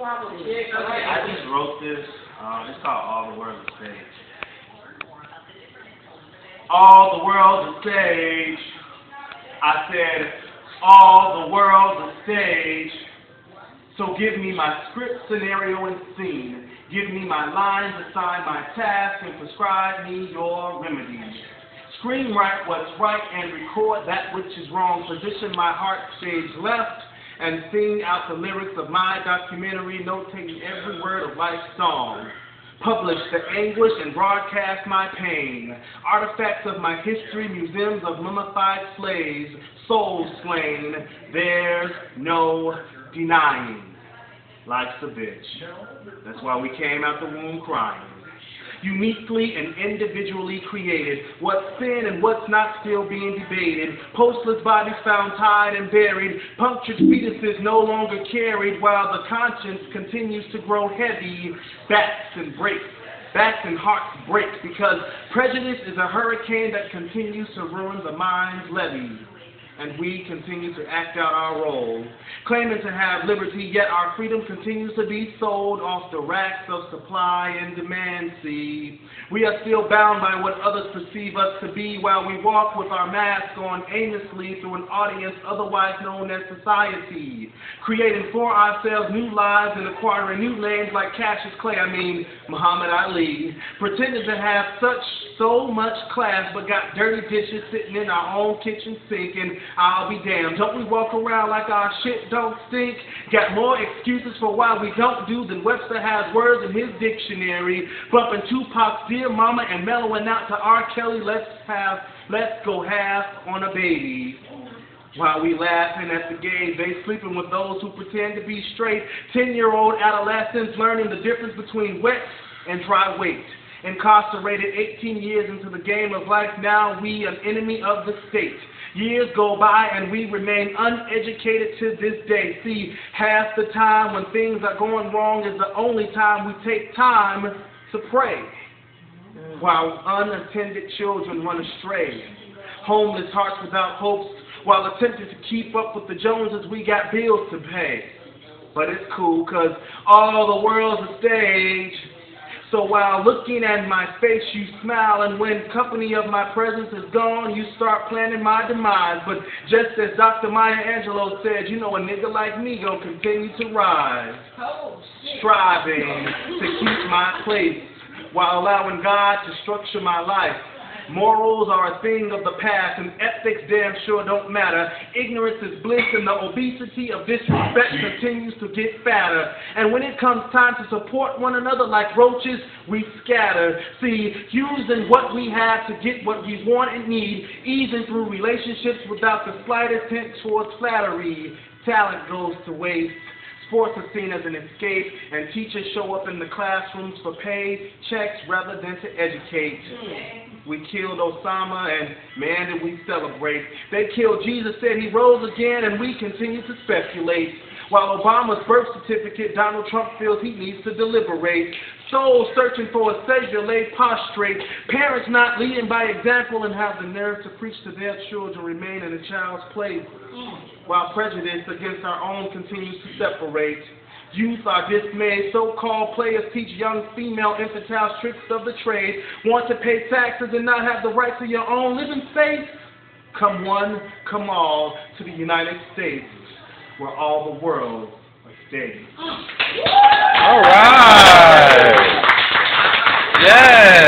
I just wrote this. It's called All the World's a Stage. All the world's a stage. I said, all the world's a stage. So give me my script, scenario, and scene. Give me my lines, assign my task, and prescribe me your remedies. Screenwrite what's right and record that which is wrong. Position my heart stage left and sing out the lyrics of my documentary, notating every word of life's song. Publish the anguish and broadcast my pain. Artifacts of my history, museums of mummified slaves, souls slain. There's no denying. Life's a bitch. That's why we came out the womb crying. Uniquely and individually created. What's sin and what's not still being debated. Postless bodies found tied and buried. Punctured fetuses no longer carried while the conscience continues to grow heavy. Backs and hearts break because prejudice is a hurricane that continues to ruin the mind's levee. And we continue to act out our role, claiming to have liberty, yet our freedom continues to be sold off the racks of supply and demand. See, we are still bound by what others perceive us to be while we walk with our mask on aimlessly through an audience otherwise known as society, creating for ourselves new lives and acquiring new names like Cassius Clay, Muhammad Ali, pretending to have so much class but got dirty dishes sitting in our own kitchen sink, and I'll be damned. Don't we walk around like our shit don't stink? Got more excuses for why we don't do than Webster has words in his dictionary. Bumping Tupac's Dear Mama and mellowing out to R. Kelly, let's go half on a baby. While we laughing at the gays, they sleeping with those who pretend to be straight. 10-year-old adolescents learning the difference between wet and dry weight. Incarcerated 18 years into the game of life, now we an enemy of the state. Years go by and we remain uneducated to this day. See, half the time when things are going wrong is the only time we take time to pray. While unattended children run astray. Homeless hearts without hopes while attempting to keep up with the Joneses, we got bills to pay. But it's cool cause all the world's a stage. So while looking at my face, you smile, and when company of my presence is gone, you start planning my demise. But just as Dr. Maya Angelou said, you know a nigga like me gonna continue to rise, striving to keep my place while allowing God to structure my life. Morals are a thing of the past, and ethics damn sure don't matter. Ignorance is bliss, and the obesity of disrespect continues to get fatter. And when it comes time to support one another like roaches, we scatter. See, using what we have to get what we want and need, easing through relationships without the slightest hint towards flattery. Talent goes to waste. Sports are seen as an escape, and teachers show up in the classrooms for pay checks rather than to educate. We killed Osama, and man, did we celebrate. They killed Jesus, said he rose again, and we continue to speculate. While Obama's birth certificate, Donald Trump feels he needs to deliberate. Souls searching for a savior laid prostrate. Parents not leading by example and have the nerve to preach to their children remain in a child's place. While prejudice against our own continues to separate. Youth are dismayed. So-called players teach young female infantile tricks of the trade. Want to pay taxes and not have the right to your own living space? Come one, come all to the United States, where all the world stays. All right. Yes.